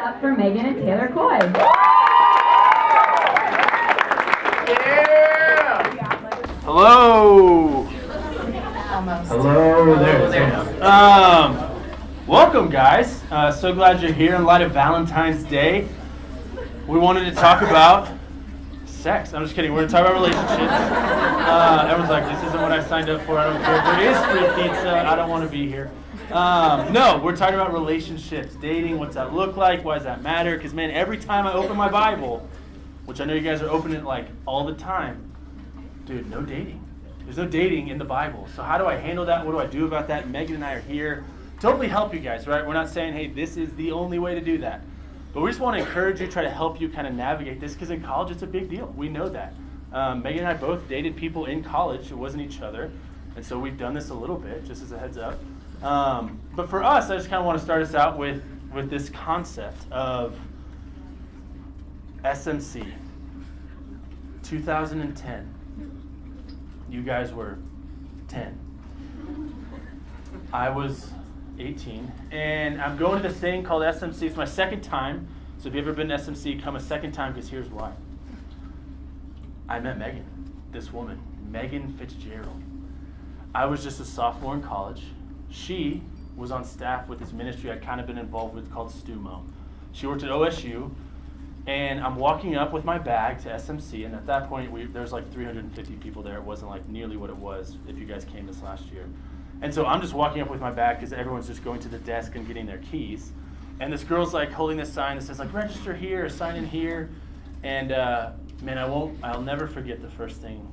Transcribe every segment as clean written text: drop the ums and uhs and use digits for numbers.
up for Megan and Taylor Coye. Yeah! Hello! Almost. Hello there. Welcome, guys. So glad you're here in light of Valentine's Day. We wanted to talk about sex. I'm just kidding. We're going to talk about relationships. Everyone's like, this isn't what I signed up for. I don't care if there is free pizza. I don't want to be here. No, we're talking about relationships, dating, what's that look like, why does that matter? Because, man, every time I open my Bible, which I know you guys are opening it like all the time, dude, no dating. There's no dating in the Bible. So how do I handle that? What do I do about that? Megan and I are here to hopefully help you guys, right? We're not saying, hey, this is the only way to do that. But we just want to encourage you, try to help you kind of navigate this, because in college it's a big deal. We know that. Megan and I both dated people in college. It wasn't each other. And so we've done this a little bit, just as a heads up. But for us, I just kind of want to start us out with this concept of SMC. 2010. You guys were 10. I was 18. And I'm going to this thing called SMC. It's my second time. So if you've ever been to SMC, come a second time, because here's why. I met Megan, this woman, Megan Fitzgerald. I was just a sophomore in college. She was on staff with this ministry I'd kind of been involved with called StuMo. She worked at OSU. And I'm walking up with my bag to SMC, and at that point, there was like 350 people there. It wasn't like nearly what it was if you guys came this last year. And so I'm just walking up with my bag because everyone's just going to the desk and getting their keys. And this girl's like holding this sign that says like register here, sign in here. And man, I'll never forget the first thing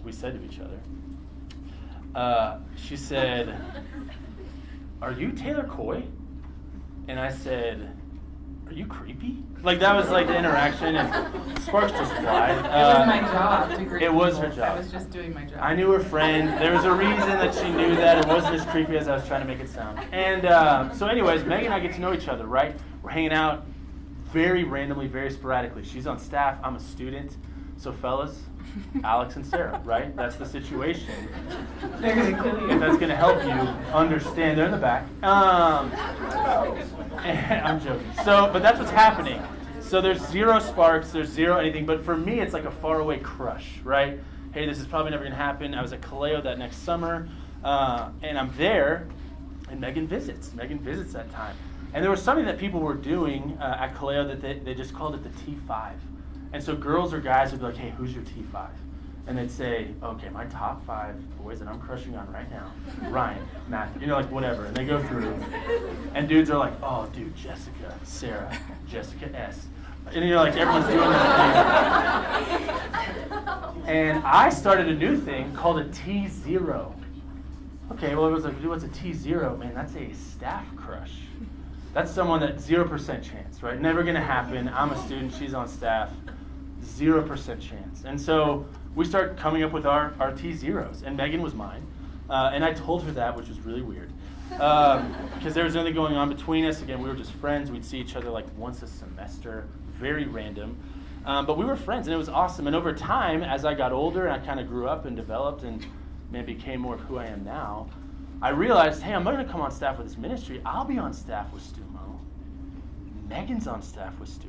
we said to each other. She said, "Are you Taylor Coye?" And I said, "Are you creepy?" Like that was like the interaction, and sparks just fly. It was my job to greet It was her people. job. I was just doing my job. I knew her friend. There was a reason that she knew that. It wasn't as creepy as I was trying to make it sound. And so anyways, Megan and I get to know each other, right? We're hanging out very randomly, very sporadically. She's on staff. I'm a student. So fellas, Alex and Sarah, right? That's the situation. They're going to kill you. That's going to help you understand. They're in the back. I'm joking. But that's what's happening. So there's zero sparks, there's zero anything. But for me, it's like a faraway crush, right? Hey, this is probably never going to happen. I was at Kaleo that next summer, and I'm there, and Megan visits. Megan visits that time. And there was something that people were doing at Kaleo that they just called it the T5. And so girls or guys would be like, hey, who's your T5? And they'd say, okay, my top 5 boys that I'm crushing on right now, Ryan, Matthew, like whatever. And they go through, and dudes are like, oh, dude, Jessica, Sarah, Jessica S. And like, everyone's doing this thing. And I started a new thing called a T0. Okay, well, it was like, what's a T0? Man, that's a staff crush. That's someone that 0% chance, right? Never gonna happen. I'm a student, she's on staff. 0% chance. And so we start coming up with our T0s, and Megan was mine. And I told her that, which was really weird. Because there was nothing going on between us. Again, we were just friends. We'd see each other like once a semester, very random. But we were friends, and it was awesome. And over time, as I got older and I kind of grew up and developed and became more of who I am now, I realized, hey, I'm going to come on staff with this ministry. I'll be on staff with StuMo. Megan's on staff with StuMo.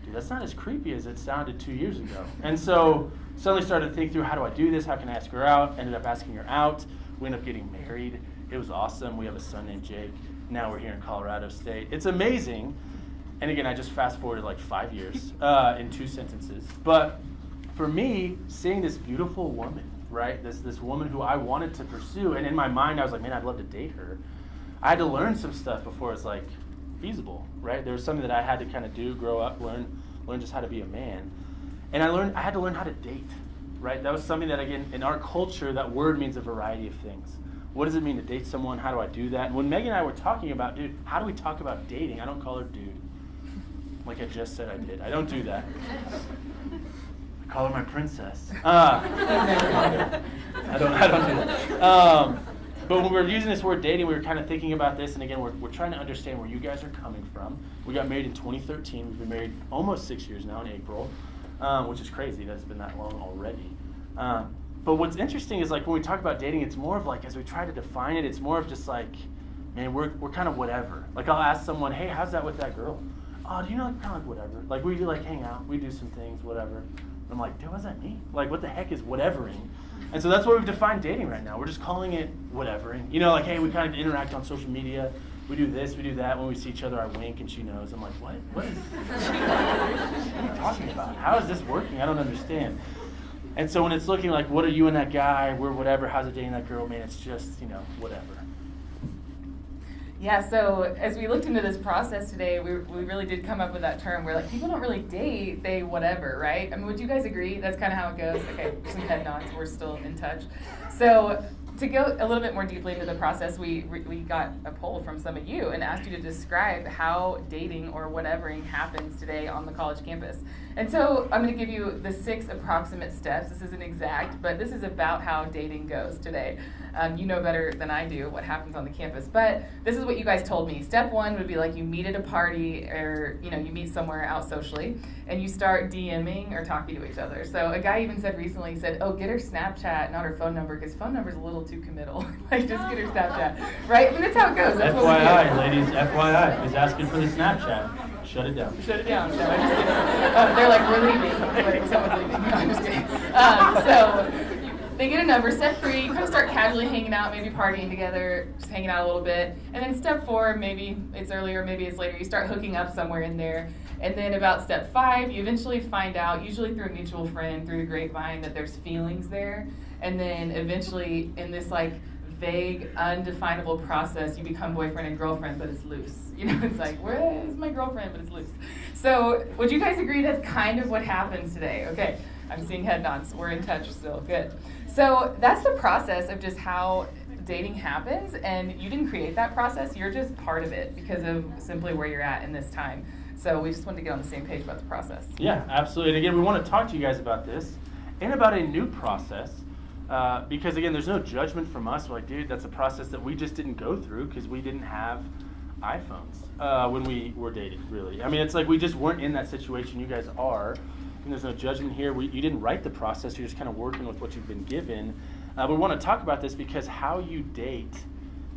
Dude, that's not as creepy as it sounded 2 years ago. And so suddenly started to think through, how do I do this? How can I ask her out? Ended up asking her out. We ended up getting married. It was awesome. We have a son named Jake. Now we're here in Colorado State. It's amazing. And again, I just fast forwarded like 5 years in 2 sentences. But for me, seeing this beautiful woman, right? This woman who I wanted to pursue, and in my mind I was like, man, I'd love to date her. I had to learn some stuff before it's like feasible, right? There was something that I had to kind of do, grow up, learn just how to be a man. And I had to learn how to date, right? That was something that, again, in our culture, that word means a variety of things. What does it mean to date someone? How do I do that? And when Megan and I were talking about, dude, how do we talk about dating? I don't call her dude. Like I just said I did. I don't do that. I call her my princess. I don't do that. But when we were using this word dating, we were kind of thinking about this, and again, we're trying to understand where you guys are coming from. We got married in 2013. We've been married almost 6 years now in April, which is crazy that it's been that long already. But what's interesting is, like, when we talk about dating, it's more of like, as we try to define it, it's more of just like, man, we're kind of whatever. Like I'll ask someone, hey, how's that with that girl? Oh, do you know, kind of like whatever. Like we do like hang out, we do some things, whatever. And I'm like, dude, what does that mean? Like what the heck is whatevering? And so that's what we've defined dating right now. We're just calling it whatevering. You know, like, hey, we kind of interact on social media. We do this, we do that. When we see each other, I wink and she knows. I'm like, what? What are you talking about? How is this working? I don't understand. And so when it's looking like, what are you and that guy? We're whatever. How's it dating that girl? Man, it's just, whatever. Yeah, so as we looked into this process today, we really did come up with that term where like people don't really date, they whatever, right? I mean, would you guys agree? That's kind of how it goes. Okay, some head nods, we're still in touch. So to go a little bit more deeply into the process, we got a poll from some of you and asked you to describe how dating or whatevering happens today on the college campus. And so I'm going to give you the 6 approximate steps. This isn't exact, but this is about how dating goes today. You know better than I do what happens on the campus, but this is what you guys told me. Step 1 would be like you meet at a party or you meet somewhere out socially and you start DMing or talking to each other. So a guy even said recently, he said, oh, get her Snapchat, not her phone number, because phone number's a little too committal. Like just get her Snapchat, right? I mean, that's how it goes. That's FYI, ladies, FYI, if he's asking for the Snapchat, shut it down. Shut it down. No, I'm just kidding. They're like, we're leaving. Like, someone's leaving. No, I'm just kidding. So they get a number. Step 3, you kind of start casually hanging out, maybe partying together, just hanging out a little bit. And then step 4, maybe it's earlier, maybe it's later, you start hooking up somewhere in there. And then about step 5, you eventually find out, usually through a mutual friend, through the grapevine, that there's feelings there. And then eventually in this like vague, undefinable process, you become boyfriend and girlfriend, but it's loose. It's like, where is my girlfriend, but it's loose. So would you guys agree that's kind of what happens today? Okay, I'm seeing head nods. We're in touch still. Good. So that's the process of just how dating happens, and you didn't create that process. You're just part of it because of simply where you're at in this time. So we just wanted to get on the same page about the process. Yeah, absolutely. And again, we want to talk to you guys about this and about a new process. Because again, there's no judgment from us. We're like, dude, that's a process that we just didn't go through because we didn't have iPhones when we were dating, really. I mean, it's like we just weren't in that situation. You guys are. And there's no judgment here. You didn't write the process. You're just kind of working with what you've been given. But we want to talk about this because how you date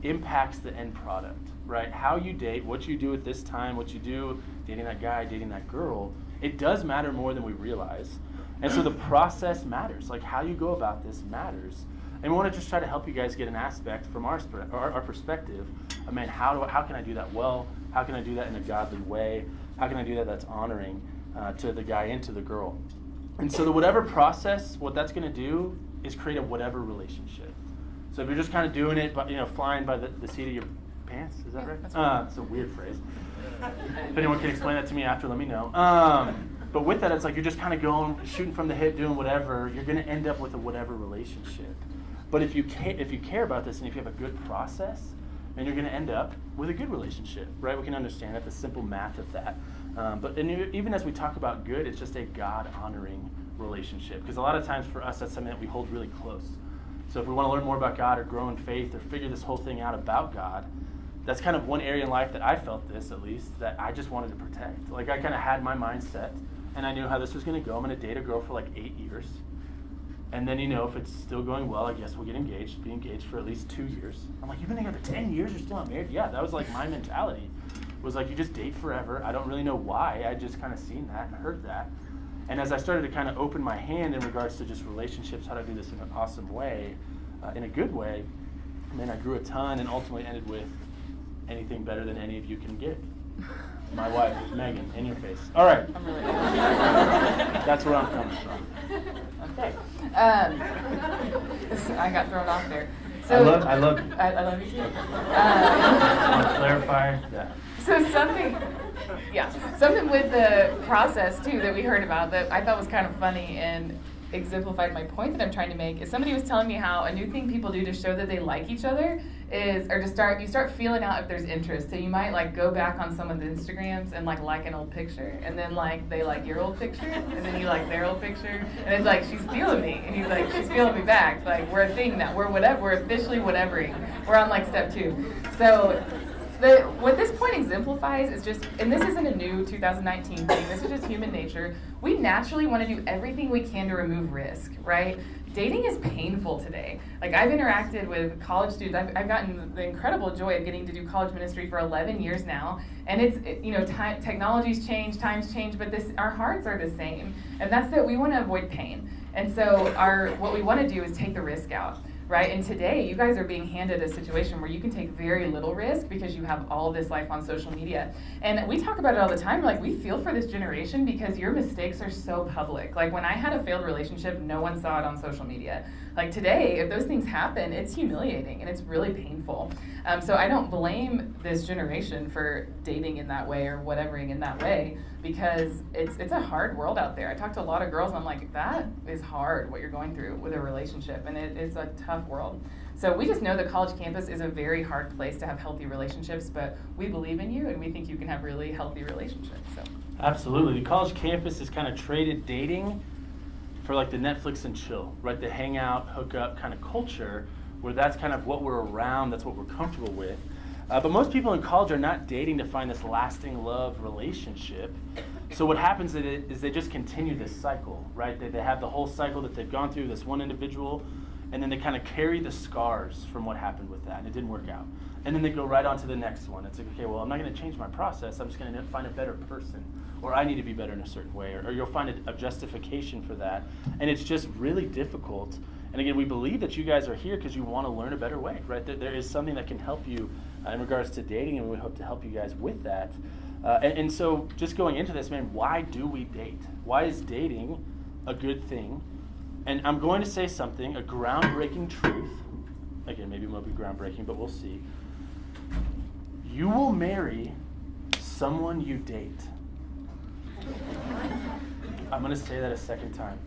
impacts the end product, right? How you date, what you do at this time, what you do dating that guy, dating that girl, it does matter more than we realize. And so the process matters. Like how you go about this matters. And we want to just try to help you guys get an aspect from our perspective. I mean, how can I do that well? How can I do that in a godly way? How can I do that that's honoring to the guy and to the girl? And so the whatever process, what that's going to do is create a whatever relationship. So if you're just kind of doing it, but flying by the seat of your pants, is that right? That's right. It's a weird phrase. If anyone can explain that to me after, let me know. But with that, it's like you're just kind of going, shooting from the hip, doing whatever. You're going to end up with a whatever relationship. But if you care about this and if you have a good process, then you're going to end up with a good relationship, right? We can understand that, the simple math of that. But even as we talk about good, it's just a God-honoring relationship. Because a lot of times for us, that's something that we hold really close. So if we want to learn more about God or grow in faith or figure this whole thing out about God, that's kind of one area in life that I felt this, at least, that I just wanted to protect. Like I kind of had my mindset, and I knew how this was going to go. I'm going to date a girl for like 8 years. And then, if it's still going well, I guess we'll get engaged, be engaged for at least 2 years. I'm like, you've been together 10 years, you're still not married? Yeah, that was like my mentality. It was like, you just date forever. I don't really know why. I just kind of seen that and heard that. And as I started to kind of open my hand in regards to just relationships, how to do this in an awesome way, in a good way, I grew a ton and ultimately ended with anything better than any of you can give. My wife, Megan, in your face. All right. I'm really That's where I'm coming from. Okay. I got thrown off there. So, I love you. I love you too. I'll clarify that. So something with the process too that we heard about that I thought was kind of funny and exemplified my point that I'm trying to make is somebody was telling me how a new thing people do to show that they like each other is, or you start feeling out if there's interest. So you might like go back on someone's Instagrams and like an old picture, and then like they like your old picture, and then you like their old picture, and it's like she's feeling me, and he's like she's feeling me back. Like we're a thing now. We're officially whatevering. We're on like step 2. So what this point exemplifies is just, and this isn't a new 2019 thing, this is just human nature. We naturally want to do everything we can to remove risk, right? dating is painful today. Like, I've interacted with college students. I've gotten the incredible joy of getting to do college ministry for 11 years now. And technology's changed, times change, but our hearts are the same. And that's that we want to avoid pain. And so what we want to do is take the risk out. Right? And today, you guys are being handed a situation where you can take very little risk because you have all this life on social media. And we talk about it all the time. Like, we feel for this generation because your mistakes are so public. Like, when I had a failed relationship, no one saw it on social media. Like, today, if those things happen, it's humiliating and it's really painful. So I don't blame this generation for dating in that way or whatevering in that way, because it's a hard world out there. I talk to a lot of girls and I'm like, that is hard what you're going through with a relationship, and it's a tough world. So we just know the college campus is a very hard place to have healthy relationships, but we believe in you and we think you can have really healthy relationships. So Absolutely. The college campus has kind of traded dating for like the Netflix and chill, right? The hangout, hook up kind of culture, where that's kind of what we're around, that's what we're comfortable with. But most people in college are not dating to find this lasting love relationship. So what happens is they just continue this cycle, right? They have the whole cycle that they've gone through, this one individual, and then they kind of carry the scars from what happened with that, and it didn't work out. And then they go right on to the next one. It's like, okay, well, I'm not going to change my process. I'm just going to find a better person, or I need to be better in a certain way, or you'll find a justification for that. And it's just really difficult. And again, we believe that you guys are here because you want to learn a better way, right? There is something that can help you in regards to dating, and we hope to help you guys with that. And so just going into this, man, why do we date? Why is dating a good thing? And I'm going to say something, a groundbreaking truth. Again, maybe it won't be groundbreaking, but we'll see. You will marry someone you date. I'm going to say that a second time.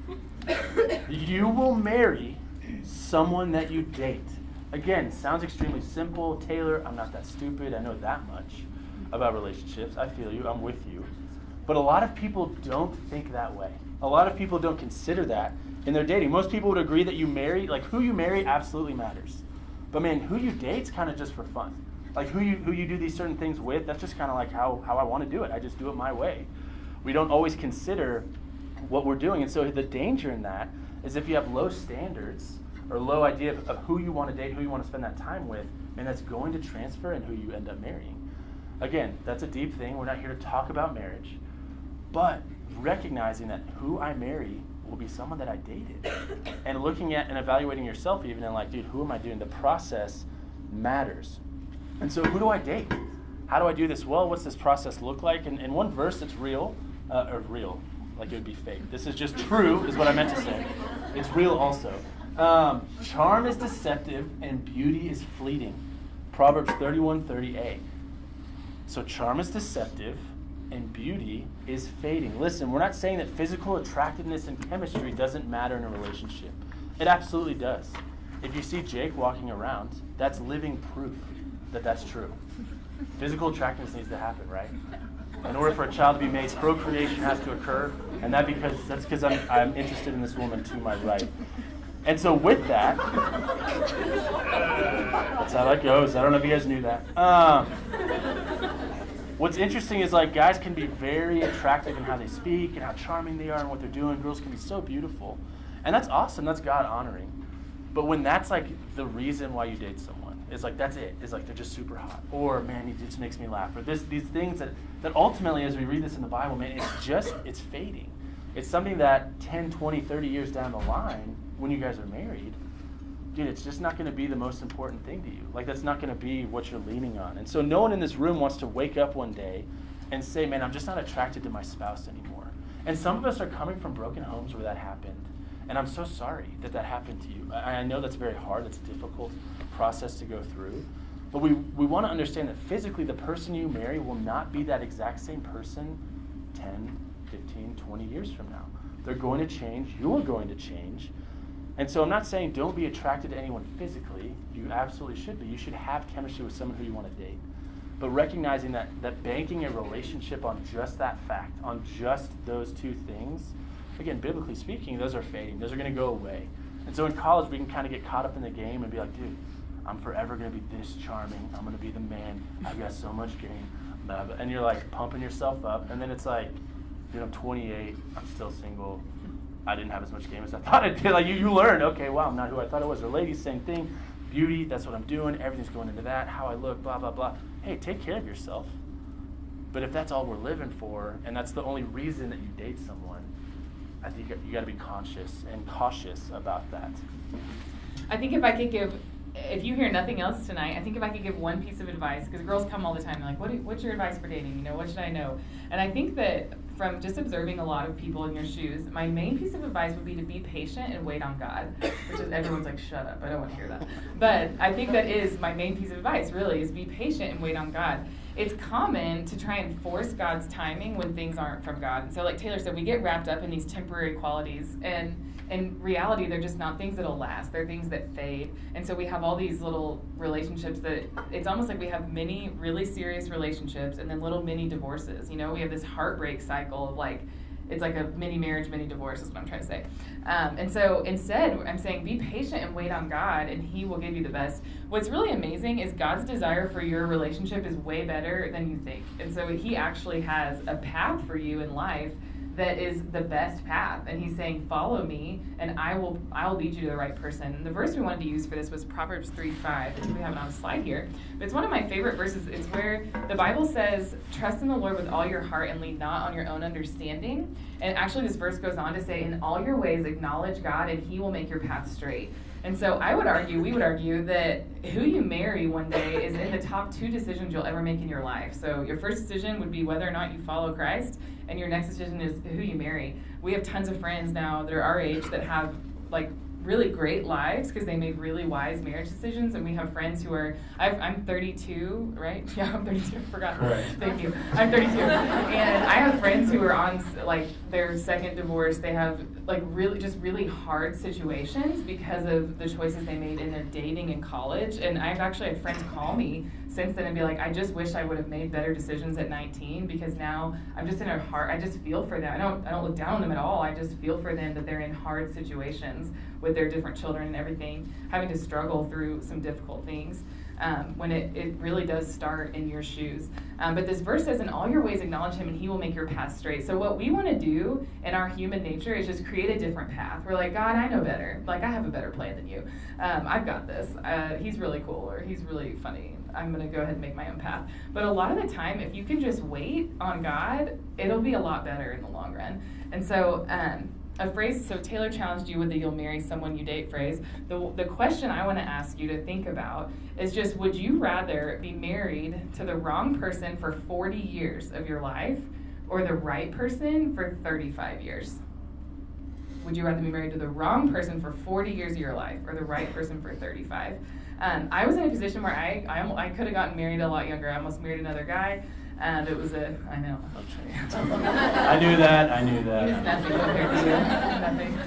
You will marry someone that you date. Again, sounds extremely simple. Taylor, I'm not that stupid. I know that much about relationships. I feel you. I'm with you. But a lot of people don't think that way. A lot of people don't consider that in their dating. Most people would agree that you marry, like who you marry absolutely matters. But man, who you date's kind of just for fun. Like who you do these certain things with, that's just kind of like how I want to do it. I just do it my way. We don't always consider what we're doing. And so the danger in that is if you have low standards or low idea of who you want to date, who you want to spend that time with, and that's going to transfer in who you end up marrying. Again, that's a deep thing. We're not here to talk about marriage, but recognizing that who I marry will be someone that I dated. And looking at and evaluating yourself even and like, dude, who am I doing? The process matters. And so who do I date? How do I do this well? What's this process look like? And one verse that's real, like it would be fake. This is just true, is what I meant to say. It's real also. Charm is deceptive and beauty is fleeting. Proverbs 31:30a. So charm is deceptive and beauty is fading. Listen, we're not saying that physical attractiveness and chemistry doesn't matter in a relationship. It absolutely does. If you see Jake walking around, that's living proof that that's true. Physical attractiveness needs to happen, right? In order for a child to be made, procreation has to occur, and that's because I'm interested in this woman to my right. And so with that, that's how that goes. I don't know if you guys knew that. What's interesting is like guys can be very attractive in how they speak and how charming they are and what they're doing. Girls can be so beautiful. And that's awesome. That's God honoring. But when that's like the reason why you date someone, it's like that's it. It's like they're just super hot. Or man, he just makes me laugh. Or these things that ultimately, as we read this in the Bible, man, it's fading. It's something that 10, 20, 30 years down the line, when you guys are married, dude, it's just not going to be the most important thing to you. Like, that's not going to be what you're leaning on. And so no one in this room wants to wake up one day and say, man, I'm just not attracted to my spouse anymore. And some of us are coming from broken homes where that happened. And I'm so sorry that happened to you. I know that's very hard. It's a difficult process to go through. But we want to understand that physically the person you marry will not be that exact same person 10, 15, 20 years from now. They're going to change. You're going to change. And so I'm not saying don't be attracted to anyone physically. You absolutely should be. You should have chemistry with someone who you want to date. But recognizing that banking a relationship on just that fact, on just those two things, again, biblically speaking, those are fading. Those are going to go away. And so in college, we can kind of get caught up in the game and be like, dude, I'm forever going to be this charming. I'm going to be the man. I've got so much game. And you're like pumping yourself up. And then it's like, dude, I'm 28. I'm still single. I didn't have as much game as I thought I did. Like you learn, okay, wow, I'm not who I thought I was. Or ladies, same thing. Beauty, that's what I'm doing. Everything's going into that. How I look, blah, blah, blah. Hey, take care of yourself. But if that's all we're living for, and that's the only reason that you date someone, I think you got to be conscious and cautious about that. I think if you hear nothing else tonight, I think if I could give one piece of advice, because girls come all the time, they're like, what's your advice for dating? What should I know? And I think that from just observing a lot of people in your shoes, my main piece of advice would be to be patient and wait on God, which is everyone's like, shut up, I don't want to hear that. But I think that is my main piece of advice, really, is be patient and wait on God. It's common to try and force God's timing when things aren't from God. And so like Taylor said, we get wrapped up in these temporary qualities, and in reality, they're just not things that'll last. They're things that fade. And so we have all these little relationships that it's almost like we have many really serious relationships and then little mini divorces. We have this heartbreak cycle of like, it's like a mini marriage, mini divorce is what I'm trying to say. And so instead, I'm saying be patient and wait on God, and He will give you the best. What's really amazing is God's desire for your relationship is way better than you think. And so He actually has a path for you in life that is the best path, and He's saying, follow me, and I'll lead you to the right person. And the verse we wanted to use for this was Proverbs 3:5. We have it on a slide here, but it's one of my favorite verses. It's where the Bible says, trust in the Lord with all your heart and lean not on your own understanding. And actually this verse goes on to say, in all your ways acknowledge God, and He will make your path straight. And so we would argue that who you marry one day is in the top 2 decisions you'll ever make in your life. So your first decision would be whether or not you follow Christ, and your next decision is who you marry. We have tons of friends now that are our age that have like really great lives because they made really wise marriage decisions, and we have friends who are, I'm 32, right? Yeah, I'm 32, I forgot. Right. Thank you. I'm 32, and I have friends who are on like their second divorce. They have like really hard situations because of the choices they made in their dating in college, and I've actually had friends call me since then and be like, I just wish I would have made better decisions at 19, because now I'm just I just feel for them. I don't look down on them at all. I just feel for them that they're in hard situations with their different children and everything, having to struggle through some difficult things. When it really does start in your shoes. But this verse says, in all your ways acknowledge Him, and He will make your path straight. So what we want to do in our human nature is just create a different path. We're like, God, I know better. Like, I have a better plan than you. I've got this. He's really cool, or he's really funny. I'm going to go ahead and make my own path. But a lot of the time, if you can just wait on God, it'll be a lot better in the long run. And so a phrase, so Taylor challenged you with the you'll marry someone you date phrase. The question I want to ask you to think about is just, would you rather be married to the wrong person for 40 years of your life or the right person for 35 years? Would you rather be married to the wrong person for 40 years of your life or the right person for 35? I was in a position where I could have gotten married a lot younger. I almost married another guy. And it was I know. I knew that. He was nothing compared to you. Nothing.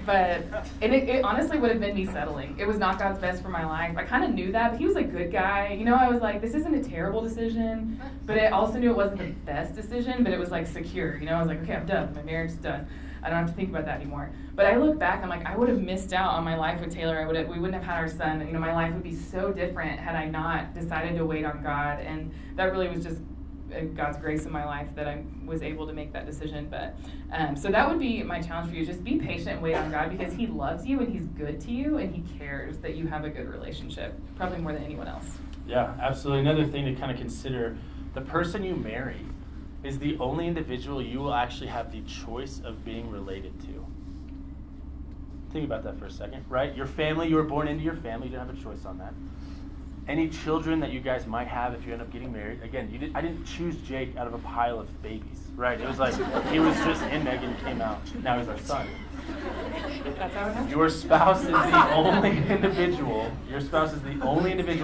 But it honestly would have been me settling. It was not God's best for my life. I kind of knew that, but he was a good guy. I was like, this isn't a terrible decision, but I also knew it wasn't the best decision, but it was like secure. I was like, okay, I'm done. My marriage is done. I don't have to think about that anymore. But I look back, I'm like, I would have missed out on my life with Taylor. We wouldn't have had our son. My life would be so different had I not decided to wait on God. And that really was just God's grace in my life that I was able to make that decision. But so that would be my challenge for you. Just be patient and wait on God, because He loves you and He's good to you and He cares that you have a good relationship, probably more than anyone else. Yeah, absolutely. Another thing to kind of consider, the person you marry is the only individual you will actually have the choice of being related to. Think about that for a second, right? Your family, you were born into your family, you don't have a choice on that. Any children that you guys might have if you end up getting married, again, I didn't choose Jake out of a pile of babies, right? It was like, he was just in Megan, came out, now he's our son. That's how it happened. Your spouse is the only individual,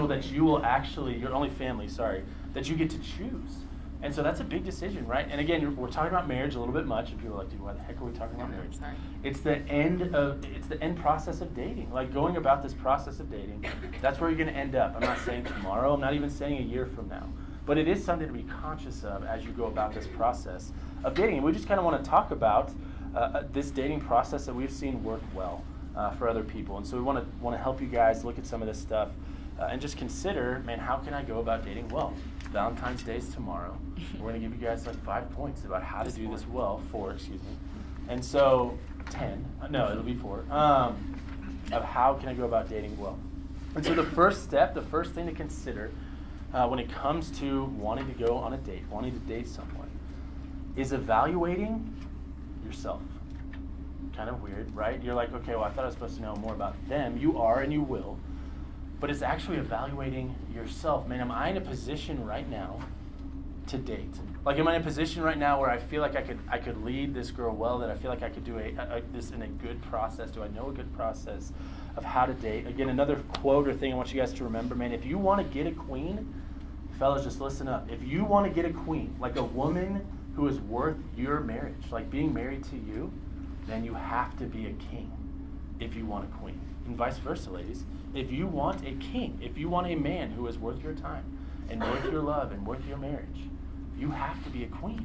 that you will actually, your only family, that you get to choose. And so that's a big decision, right? And again, we're talking about marriage a little bit much, and people are like, dude, why the heck are we talking about marriage? Sorry. It's the end process of dating. Like, going about this process of dating, that's where you're going to end up. I'm not saying tomorrow, I'm not even saying a year from now. But it is something to be conscious of as you go about this process of dating. And we just kind of want to talk about this dating process that we've seen work well for other people. And so we want to help you guys look at some of this stuff and just consider, man, how can I go about dating well? Valentine's Day is tomorrow. We're going to give you guys like 5 points about how to do this well. 4, excuse me. And so 10, no, it'll be 4, of how can I go about dating well. And so the first step, the first thing to consider when it comes to wanting to go on a date, wanting to date someone, is evaluating yourself. Kind of weird, right? You're like, okay, well, I thought I was supposed to know more about them. You are, and you will. But it's actually evaluating yourself. Man, am I in a position right now to date? Like, am I in a position right now where I feel like I could lead this girl well, that I feel like I could do this in a good process? Do I know a good process of how to date? Again, another quote or thing I want you guys to remember, man, if you want to get a queen, fellas, just listen up. If you want to get a queen, like a woman who is worth your marriage, like being married to you, then you have to be a king if you want a queen. And vice versa, ladies. If you want a king, if you want a man who is worth your time and worth your love and worth your marriage, you have to be a queen.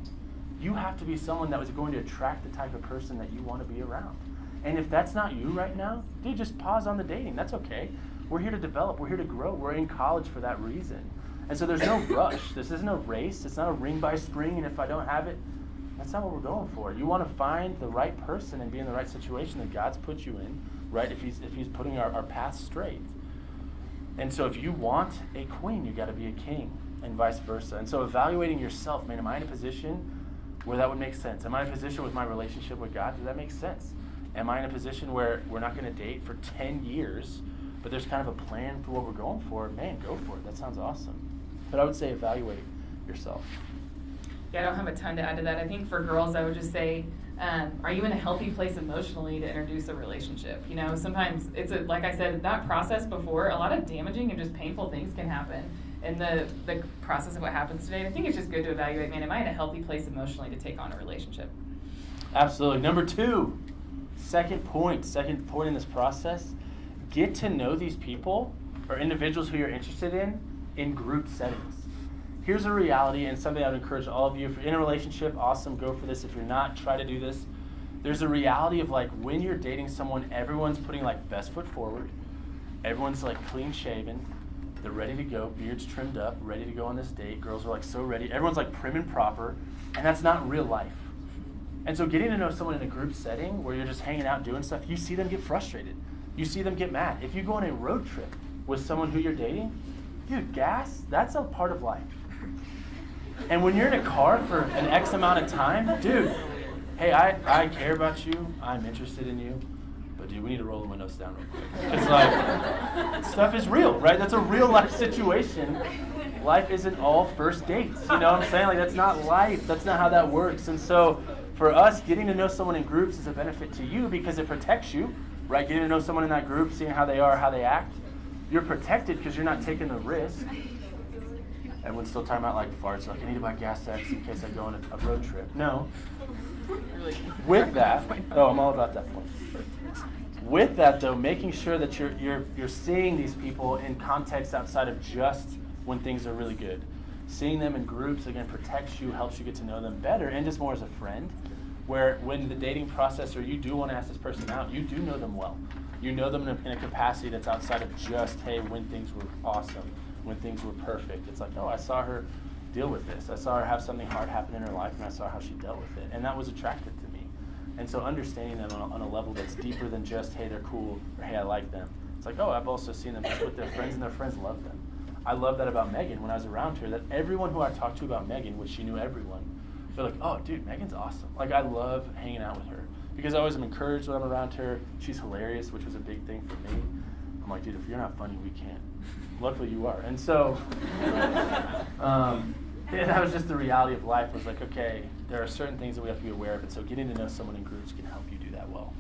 You have to be someone that was going to attract the type of person that you want to be around. And if that's not you right now, dude, just pause on the dating. That's okay. We're here to develop. We're here to grow. We're in college for that reason. And so there's no rush. This isn't a race. It's not a ring by spring, and if I don't have it, that's not what we're going for. You want to find the right person and be in the right situation that God's put you in, right? If he's putting our path straight. And so if you want a queen, you got to be a king, and vice versa. And so evaluating yourself, man, am I in a position where that would make sense? Am I in a position with my relationship with God? Does that make sense? Am I in a position where we're not going to date for 10 years, but there's kind of a plan for what we're going for? Man, go for it. That sounds awesome. But I would say evaluate yourself. Yeah, I don't have a ton to add to that. I think for girls, I would just say, are you in a healthy place emotionally to introduce a relationship? You know, sometimes like I said, that process before, a lot of damaging and just painful things can happen in the process of what happens today. And I think it's just good to evaluate, man, am I in a healthy place emotionally to take on a relationship? Absolutely. Number 2, second point in this process, get to know these people or individuals who you're interested in group settings. Here's a reality and something I would encourage all of you. If you're in a relationship, awesome, go for this. If you're not, try to do this. There's a reality of like when you're dating someone, everyone's putting like best foot forward. Everyone's like clean shaven. They're ready to go, beards trimmed up, ready to go on this date. Girls are like so ready. Everyone's like prim and proper, and that's not real life. And so getting to know someone in a group setting where you're just hanging out doing stuff, you see them get frustrated. You see them get mad. If you go on a road trip with someone who you're dating, dude, gas, that's a part of life. And when you're in a car for an X amount of time, dude, hey, I care about you. I'm interested in you. But dude, we need to roll the windows down real quick. It's like, stuff is real, right? That's a real life situation. Life isn't all first dates. You know what I'm saying? Like, that's not life. That's not how that works. And so for us, getting to know someone in groups is a benefit to you because it protects you, right? Getting to know someone in that group, seeing how they are, how they act. You're protected because you're not taking the risk. Everyone's still talking about like farts, like I need to buy gas tax in case I go on a road trip. No. With that, I'm all about that point. With that though, making sure that you're seeing these people in context outside of just when things are really good. Seeing them in groups, again, protects you, helps you get to know them better, and just more as a friend, where when the dating process, or you do want to ask this person out, you do know them well. You know them in a capacity that's outside of just, hey, when things were awesome, when things were perfect. It's like, oh, I saw her deal with this. I saw her have something hard happen in her life, and I saw how she dealt with it. And that was attractive to me. And so understanding them on a level that's deeper than just, hey, they're cool, or hey, I like them. It's like, oh, I've also seen them just with their friends, and their friends love them. I love that about Megan when I was around her, that everyone who I talked to about Megan, which she knew everyone, they're like, oh, dude, Megan's awesome. Like, I love hanging out with her. Because I always am encouraged when I'm around her. She's hilarious, which was a big thing for me. I'm like, dude, if you're not funny, we can't. Luckily, you are. And so, that was just the reality of life. Was like, okay, there are certain things that we have to be aware of. And so getting to know someone in groups can help you do that well.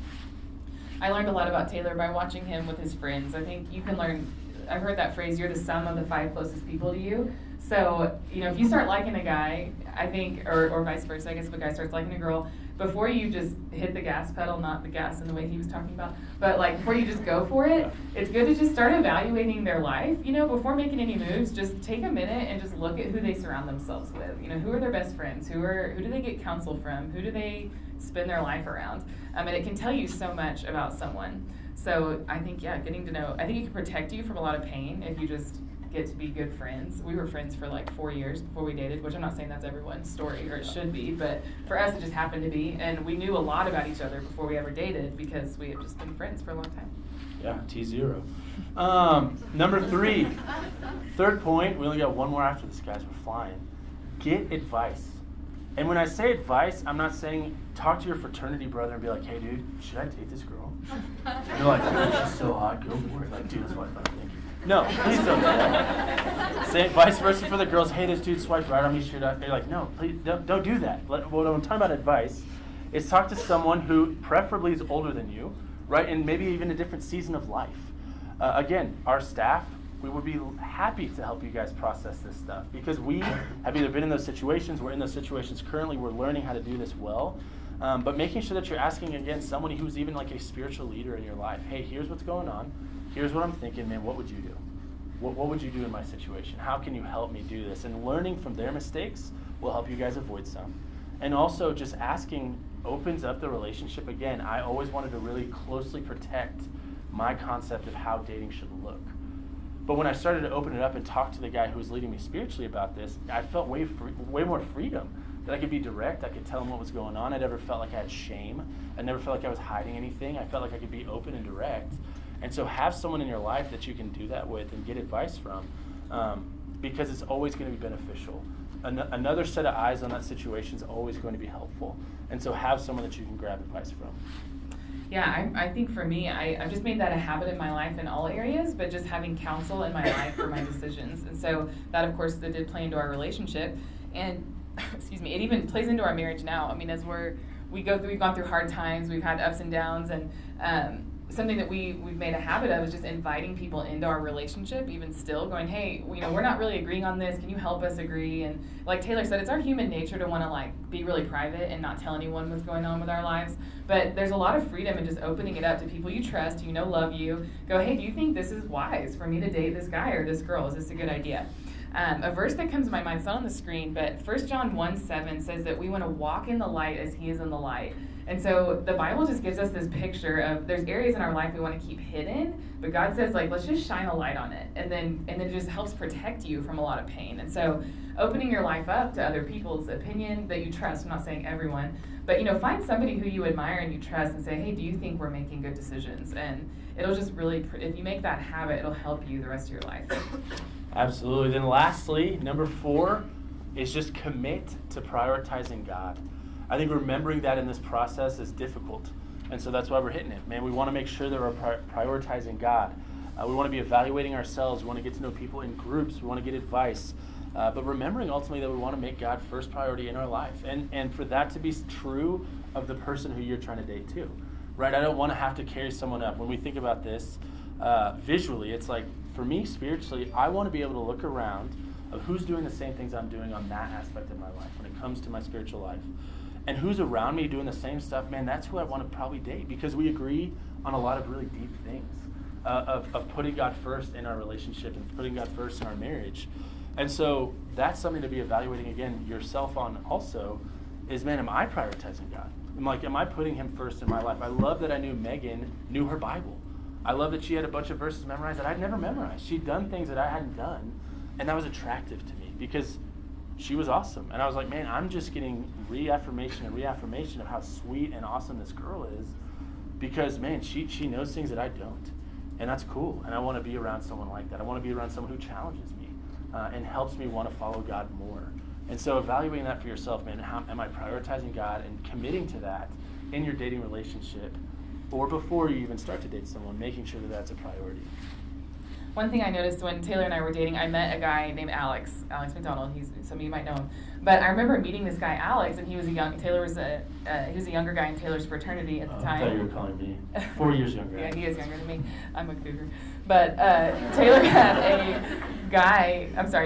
I learned a lot about Taylor by watching him with his friends. I think you can learn, I've heard that phrase, you're the sum of the 5 closest people to you. So, if you start liking a guy, I think, or vice versa, I guess if a guy starts liking a girl, before you just hit the gas pedal, not the gas in the way he was talking about, but like before you just go for it, it's good to just start evaluating their life. Before making any moves, just take a minute and just look at who they surround themselves with. Who are their best friends? Who do they get counsel from? Who do they spend their life around? And it can tell you so much about someone. So I think, getting to know, I think it can protect you from a lot of pain if you just get to be good friends. We were friends for like 4 years before we dated, which I'm not saying that's everyone's story, or it should be, but for us it just happened to be. And we knew a lot about each other before we ever dated because we had just been friends for a long time. Yeah, T0. Number 3, third point, we only got one more after this, guys, we're flying. Get advice. And when I say advice, I'm not saying talk to your fraternity brother and be like, hey dude, should I date this girl? And they're like, dude, she's so hot, go for it. Like, dude, that's what I think. No, please don't do that. Say vice versa for the girls, hey, this dude swiped right on me, should I? They're like, no, please don't do that. What I'm talking about advice is talk to someone who preferably is older than you, right? And maybe even a different season of life. Again, our staff, we would be happy to help you guys process this stuff because we have either been in those situations, we're in those situations currently, we're learning how to do this well. But making sure that you're asking, again, someone who's even like a spiritual leader in your life, hey, here's what's going on, here's what I'm thinking, man, what would you do? What would you do in my situation? How can you help me do this? And learning from their mistakes will help you guys avoid some. And also just asking opens up the relationship. Again, I always wanted to really closely protect my concept of how dating should look. But when I started to open it up and talk to the guy who was leading me spiritually about this, I felt way more freedom. That I could be direct, I could tell him what was going on. I never felt like I had shame. I never felt like I was hiding anything. I felt like I could be open and direct. And so have someone in your life that you can do that with and get advice from because it's always going to be beneficial. Another set of eyes on that situation is always going to be helpful. And so have someone that you can grab advice from. Yeah, I think for me, I've just made that a habit in my life in all areas, but just having counsel in my life for my decisions. And so that, of course, that did play into our relationship. And, excuse me, it even plays into our marriage now. I mean, as we've gone through hard times, we've had ups and downs, and something that we've made a habit of is just inviting people into our relationship, even still, going, hey, we're not really agreeing on this. Can you help us agree? And like Taylor said, it's our human nature to want to like be really private and not tell anyone what's going on with our lives. But there's a lot of freedom in just opening it up to people you trust, who love you. Go, hey, do you think this is wise for me to date this guy or this girl? Is this a good idea? A verse that comes to my mind, it's not on the screen, but 1 John 1:7 says that we want to walk in the light as he is in the light. And so the Bible just gives us this picture of there's areas in our life we want to keep hidden, but God says, like, let's just shine a light on it. And then it just helps protect you from a lot of pain. And so opening your life up to other people's opinion that you trust, I'm not saying everyone, but find somebody who you admire and you trust and say, hey, do you think we're making good decisions? And it'll just really, if you make that habit, it'll help you the rest of your life. Absolutely. Then lastly, number 4 is just commit to prioritizing God. I think remembering that in this process is difficult. And so that's why we're hitting it. Man, we want to make sure that we're prioritizing God. We want to be evaluating ourselves. We want to get to know people in groups. We want to get advice. But remembering ultimately that we want to make God first priority in our life. And for that to be true of the person who you're trying to date too. Right? I don't want to have to carry someone up. When we think about this visually, it's like, for me, spiritually, I want to be able to look around of who's doing the same things I'm doing on that aspect of my life when it comes to my spiritual life. And who's around me doing the same stuff, man, that's who I want to probably date because we agree on a lot of really deep things of putting God first in our relationship and putting God first in our marriage. And so that's something to be evaluating, again, yourself on also is, man, am I prioritizing God? Am I putting him first in my life? I love that I knew Megan knew her Bible. I love that she had a bunch of verses memorized that I'd never memorized. She'd done things that I hadn't done, and that was attractive to me because she was awesome. And I was like, man, I'm just getting reaffirmation of how sweet and awesome this girl is because, man, she knows things that I don't. And that's cool. And I want to be around someone like that. I want to be around someone who challenges me and helps me want to follow God more. And so evaluating that for yourself, man, how am I prioritizing God and committing to that in your dating relationship or before you even start to date someone, making sure that that's a priority. One thing I noticed when Taylor and I were dating, I met a guy named Alex McDonald. Some of you might know him. But I remember meeting this guy, Alex, and he was a younger guy in Taylor's fraternity at the time. I thought you were calling me 4 years younger. Yeah, he is younger than me. I'm a cougar. But Taylor had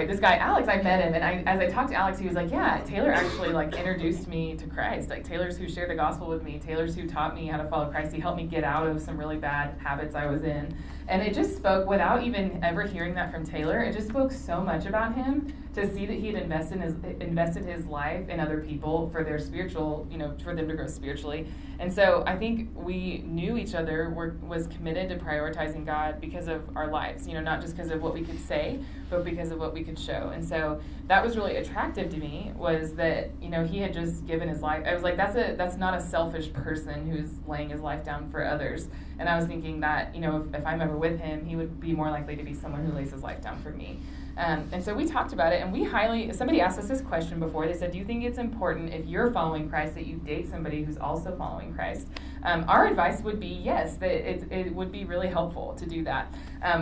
this guy, Alex, I met him, and as I talked to Alex, he was like, yeah, Taylor actually introduced me to Christ. Taylor's who shared the gospel with me. Taylor's who taught me how to follow Christ. He helped me get out of some really bad habits I was in. And it just spoke, without even ever hearing that from Taylor, it just spoke so much about him to see that he had invested his life in other people for their spiritual, for them to grow spiritually. And so I think we knew each other, was committed to prioritizing God because of our lives, not just because of what we could say, but because of what we could show. And so that was really attractive to me, was that, he had just given his life. I was like, that's not a selfish person who's laying his life down for others. And I was thinking that, if I'm ever with him, he would be more likely to be someone who lays his life down for me. And so we talked about it, and somebody asked us this question before. They said, do you think it's important, if you're following Christ, that you date somebody who's also following Christ? Our advice would be yes, that it would be really helpful to do that.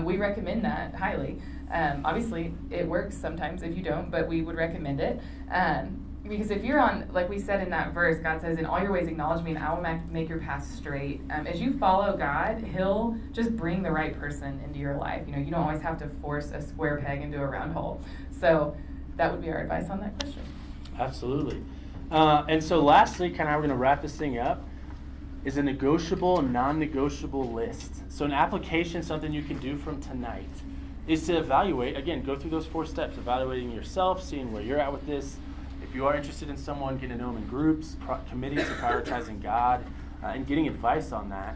We recommend that highly. Obviously, it works sometimes if you don't, but we would recommend it. Because if you're on, like we said in that verse, God says, in all your ways acknowledge me and I will make your path straight. As you follow God, he'll just bring the right person into your life. You don't always have to force a square peg into a round hole. So that would be our advice on that question. Absolutely. And so lastly, kind of how we're going to wrap this thing up, is a negotiable and non-negotiable list. So an application, something you can do from tonight, is to evaluate, again, go through those 4 steps, evaluating yourself, seeing where you're at with this. If you are interested in someone, getting to know them in groups, committing to prioritizing God, and getting advice on that.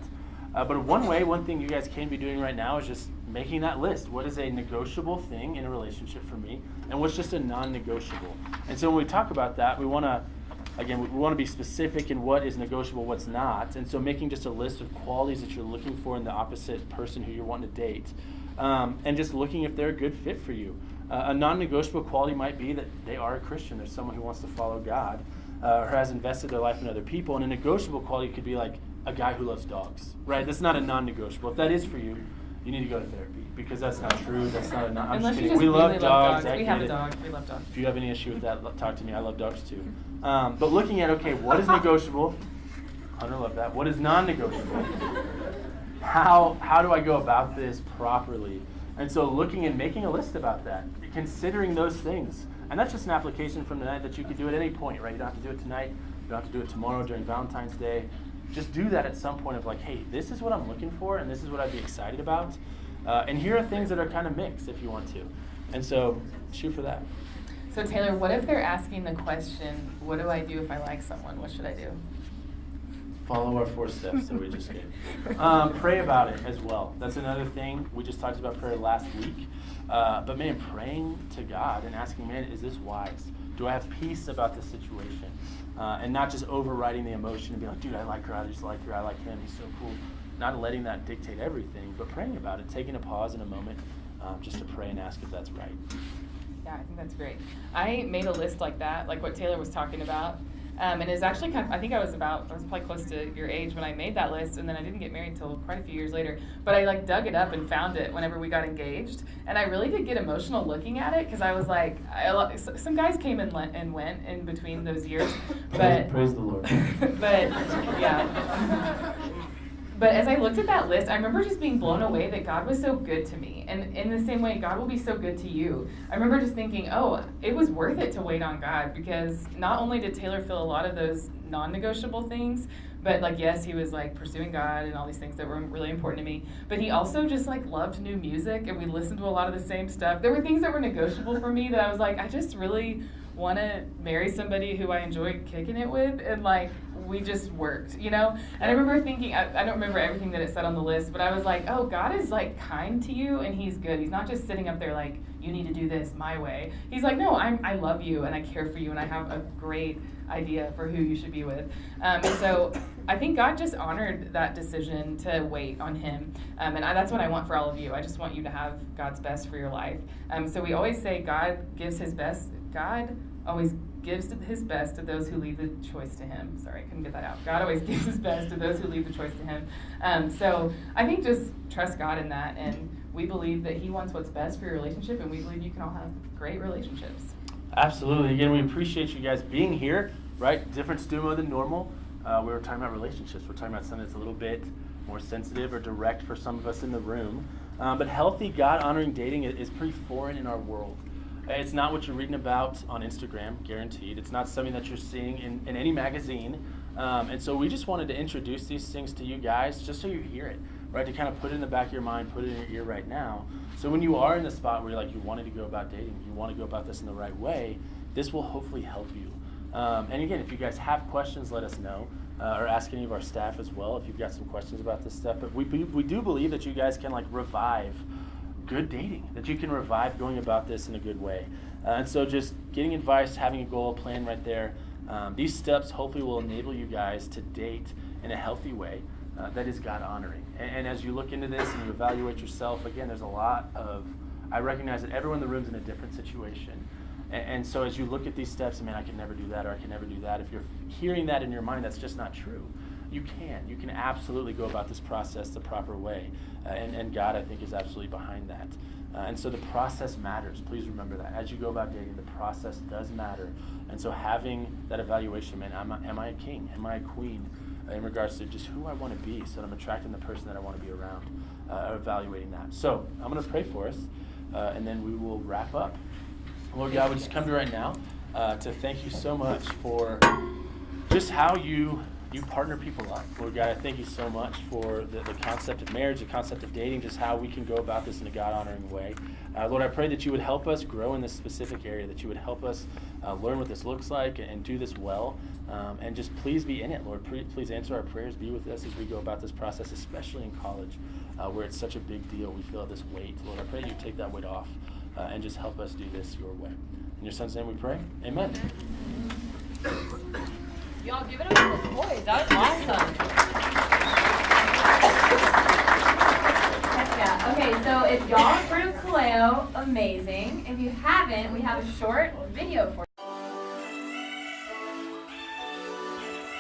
But one thing you guys can be doing right now is just making that list. What is a negotiable thing in a relationship for me, and what's just a non-negotiable? And so when we talk about that, we want to be specific in what is negotiable, what's not. And so making just a list of qualities that you're looking for in the opposite person who you're wanting to date, and just looking if they're a good fit for you. A non-negotiable quality might be that they are a Christian. They're someone who wants to follow God, or has invested their life in other people. And a negotiable quality could be like a guy who loves dogs, right? That's not a non-negotiable. If that is for you, you need to go to therapy, because that's not true. That's not a non. I'm just kidding. We love dogs. We have a dog. We love dogs. If you have any issue with that, talk to me. I love dogs too. But looking at, okay, what is negotiable? Hunter loved that. What is non-negotiable? How do I go about this properly? And so looking and making a list about that, considering those things. And that's just an application from tonight that you could do at any point, right? You don't have to do it tonight. You don't have to do it tomorrow during Valentine's Day. Just do that at some point of like, hey, this is what I'm looking for, and this is what I'd be excited about. And here are things that are kind of mixed if you want to. And so shoot for that. So Taylor, what if they're asking the question, what do I do if I like someone? What should I do? Follow our 4 steps that we just gave. Pray about it as well. That's another thing. We just talked about prayer last week. But man, praying to God and asking, man, is this wise? Do I have peace about this situation? And not just overriding the emotion and be like, dude, I like her, I just like her, I like him, he's so cool. Not letting that dictate everything, but praying about it, taking a pause in a moment just to pray and ask if that's right. Yeah, I think that's great. I made a list like that, like what Taylor was talking about. And it's actually I think I was probably close to your age when I made that list, and then I didn't get married until quite a few years later. But I dug it up and found it whenever we got engaged, and I really did get emotional looking at it, because I was like, some guys came and went in between those years, but praise the Lord. But yeah. But as I looked at that list, I remember just being blown away that God was so good to me. And in the same way, God will be so good to you. I remember just thinking, oh, it was worth it to wait on God, because not only did Taylor fill a lot of those non-negotiable things, but yes, he was pursuing God and all these things that were really important to me. But he also just loved new music, and we listened to a lot of the same stuff. There were things that were negotiable for me that I was like, I just really want to marry somebody who I enjoy kicking it with, and we just worked, And I remember thinking, I don't remember everything that it said on the list, but I was like, oh, God is kind to you, and he's good. He's not just sitting up there you need to do this my way. He's like, no, I love you, and I care for you, and I have a great idea for who you should be with. And so I think God just honored that decision to wait on him. That's what I want for all of you. I just want you to have God's best for your life. So we always say God gives his best. God always gives his best to those who leave the choice to him. Sorry, I couldn't get that out. God always gives his best to those who leave the choice to him. So I think just trust God in that, and we believe that he wants what's best for your relationship, and we believe you can all have great relationships. Absolutely. Again, we appreciate you guys being here, right? Different StuMo than normal. We were talking about relationships. We're talking about something that's a little bit more sensitive or direct for some of us in the room. But healthy, God-honoring dating is pretty foreign in our world. It's not what you're reading about on Instagram, guaranteed. It's not something that you're seeing in any magazine. And so we just wanted to introduce these things to you guys just so you hear it. right? To kind of put it in the back of your mind, put it in your ear right now. So when you are in the spot where you're like, you wanted to go about dating, you want to go about this in the right way, this will hopefully help you. And again, if you guys have questions, let us know, or ask any of our staff as well if you've got some questions about this stuff. But we do believe that you guys can like revive good dating, that you can revive going about this in a good way. And so just getting advice, having a goal, plan right there. These steps hopefully will enable you guys to date in a healthy way that is God honoring. And as you look into this and you evaluate yourself, again, there's a lot of, I recognize that everyone in the room's in a different situation. And so as you look at these steps, man, I can never do that, or I can never do that. If you're hearing that in your mind, that's just not true. You can absolutely go about this process the proper way. And God, I think, is absolutely behind that. And so the process matters. Please remember that. As you go about dating, the process does matter. And so having that evaluation, man, am I a king? Am I a queen? In regards to just who I want to be, so that I'm attracting the person that I want to be around, evaluating that. So I'm going to pray for us, and then we will wrap up. Lord God, we just come to you right now to thank you so much for just how you partner people up. Lord God, I thank you so much for the concept of marriage, the concept of dating, just how we can go about this in a God-honoring way. Lord, I pray that you would help us grow in this specific area, that you would help us learn what this looks like and do this well. And just please be in it, Lord. Please answer our prayers. Be with us as we go about this process, especially in college, where it's such a big deal. We feel this weight. Lord, I pray you take that weight off and just help us do this your way. In your son's name we pray. Amen. Y'all give it up for the boys. That was awesome. Heck yeah. Okay, so if y'all have heard of Kaleo, amazing. If you haven't, we have a short video for you.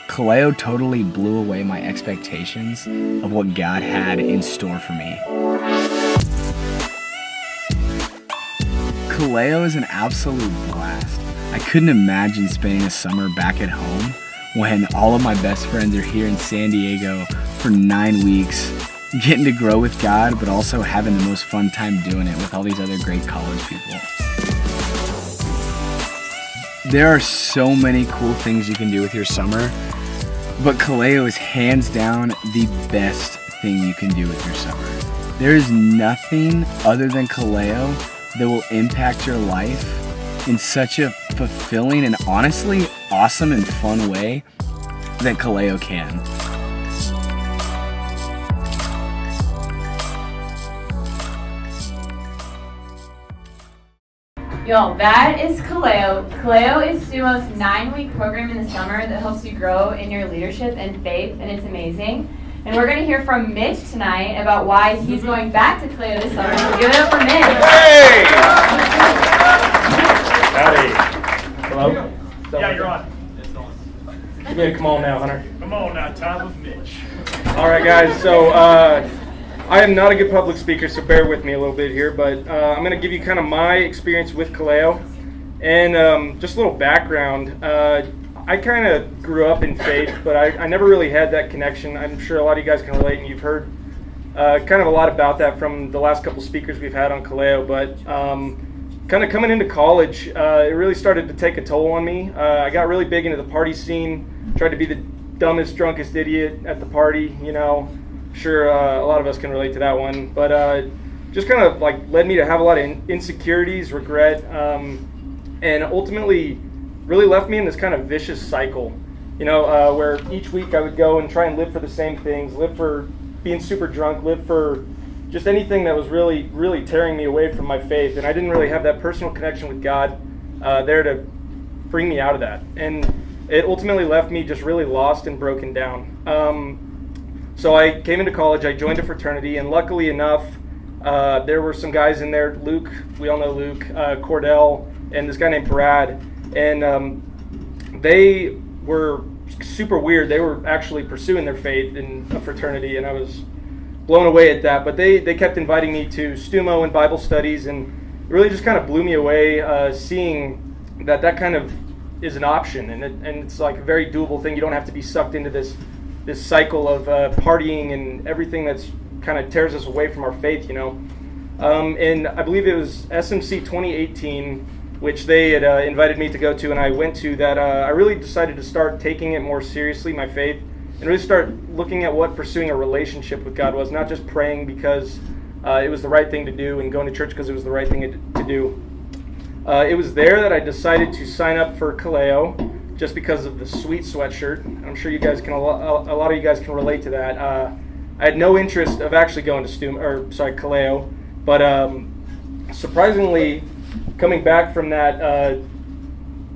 Kaleo totally blew away my expectations of what God had in store for me. Kaleo is an absolute blast. I couldn't imagine spending a summer back at home when all of my best friends are here in San Diego for 9 weeks, getting to grow with God, but also having the most fun time doing it with all these other great college people. There are so many cool things you can do with your summer, but Kaleo is hands down the best thing you can do with your summer. There is nothing other than Kaleo that will impact your life in such a fulfilling and honestly awesome and fun way that Kaleo can. Y'all, that is Kaleo. Kaleo is StuMo's 9-week program in the summer that helps you grow in your leadership and faith, and it's amazing. And we're going to hear from Mitch tonight about why he's going back to Kaleo this summer. So give it up for Mitch. Hey! Howdy. Hello? Yeah, you're on. You better come on now, Hunter. Come on now, time with Mitch. All right, guys. So I am not a good public speaker, so bear with me a little bit here. But I'm going to give you kind of my experience with Kaleo. And just a little background. I kind of grew up in faith, but I never really had that connection. I'm sure a lot of you guys can relate, and you've heard kind of a lot about that from the last couple speakers we've had on Kaleo. But kind of coming into college, it really started to take a toll on me. I got really big into the party scene, tried to be the dumbest, drunkest idiot at the party, you know. I'm sure a lot of us can relate to that one. But just kind of like led me to have a lot of insecurities, regret, and ultimately really left me in this kind of vicious cycle, you know, where each week I would go and try and live for the same things, live for being super drunk, live for just anything that was really, really tearing me away from my faith. And I didn't really have that personal connection with God there to bring me out of that. And it ultimately left me just really lost and broken down. So I came into college, I joined a fraternity, and luckily enough, there were some guys in there, Luke, we all know Luke, Cordell, and this guy named Brad. And they were super weird. They were actually pursuing their faith in a fraternity, and I was blown away at that. But they kept inviting me to StuMo and Bible studies, and it really just kind of blew me away seeing that kind of is an option, and it's like a very doable thing. You don't have to be sucked into this cycle of partying and everything that's kind of tears us away from our faith, you know. And I believe it was SMC 2018, which they had invited me to go to, and I went to that. I really decided to start taking it more seriously, my faith, and really start looking at what pursuing a relationship with God was, not just praying because it was the right thing to do and going to church because it was the right thing to do. It was there that I decided to sign up for Kaleo, just because of the sweet sweatshirt. I'm sure you guys can, a lot of you guys can relate to that. I had no interest of actually going to Kaleo, but surprisingly, coming back from that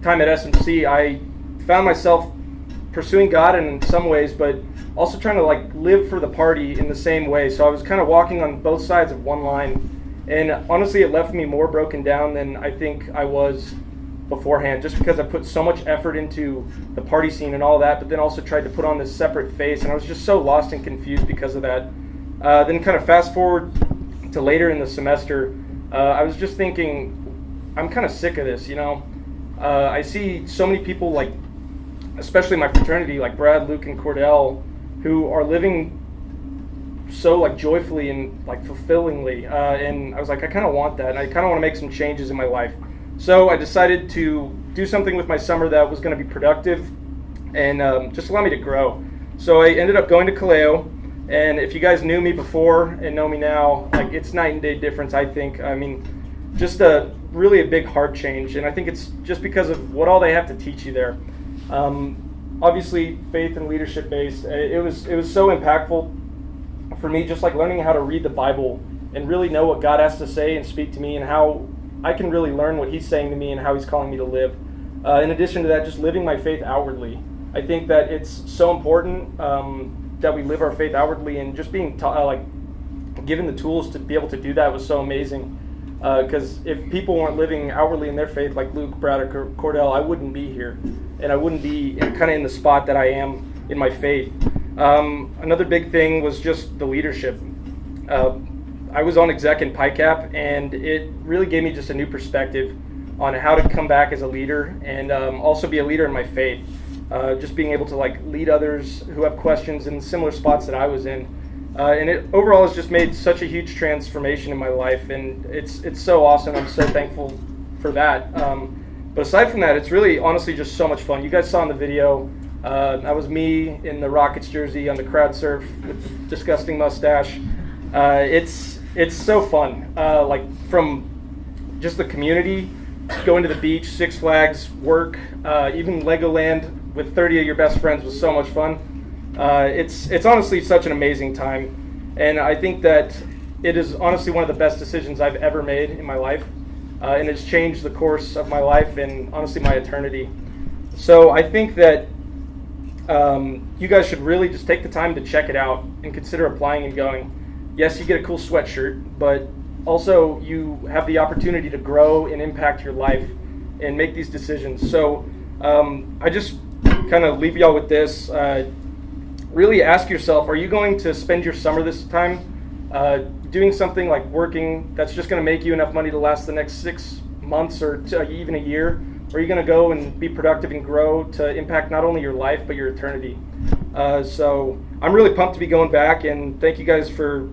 time at SMC, I found myself pursuing God in some ways, but also trying to live for the party in the same way. So I was kind of walking on both sides of one line, and honestly, it left me more broken down than I think I was beforehand, just because I put so much effort into the party scene and all that, but then also tried to put on this separate face, and I was just so lost and confused because of that. Then kind of fast forward to later in the semester, I was just thinking, I'm kind of sick of this, I see so many people, especially my fraternity, like Brad, Luke, and Cordell, who are living so joyfully and fulfillingly, and I was I kind of want that, and I kind of want to make some changes in my life. So I decided to do something with my summer that was going to be productive and just allow me to grow. So I ended up going to Kaleo, and if you guys knew me before and know me now, it's night and day difference, I think. I mean, just really a big heart change, and I think it's just because of what all they have to teach you there. Obviously, faith and leadership based. It was so impactful for me, just learning how to read the Bible and really know what God has to say and speak to me, and how I can really learn what He's saying to me and how He's calling me to live. In addition to that, just living my faith outwardly. I think that it's so important that we live our faith outwardly, and just being given the tools to be able to do that was so amazing. Because if people weren't living outwardly in their faith, like Luke, Brad, or Cordell, I wouldn't be here, and I wouldn't be kind of in the spot that I am in my faith. Another big thing was just the leadership. I was on exec in PICAP, and it really gave me just a new perspective on how to come back as a leader, and also be a leader in my faith. Just being able to lead others who have questions in similar spots that I was in. And it overall has just made such a huge transformation in my life, and it's so awesome. I'm so thankful for that. But aside from that, it's really honestly just so much fun. You guys saw in the video, that was me in the Rockets jersey on the crowd surf with the disgusting mustache. It's so fun. From just the community, going to the beach, Six Flags, work, even Legoland with 30 of your best friends was so much fun. It's honestly such an amazing time, and I think that it is honestly one of the best decisions I've ever made in my life, and it's changed the course of my life and honestly my eternity. So I think that you guys should really just take the time to check it out and consider applying and going. Yes, you get a cool sweatshirt, but also you have the opportunity to grow and impact your life and make these decisions. So I just kind of leave y'all with this. Really ask yourself, are you going to spend your summer this time doing something like working that's just going to make you enough money to last the next 6 months or even a year? Or are you going to go and be productive and grow to impact not only your life but your eternity? So I'm really pumped to be going back, and thank you guys for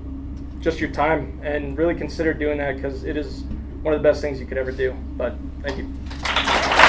just your time, and really consider doing that, because it is one of the best things you could ever do. But thank you.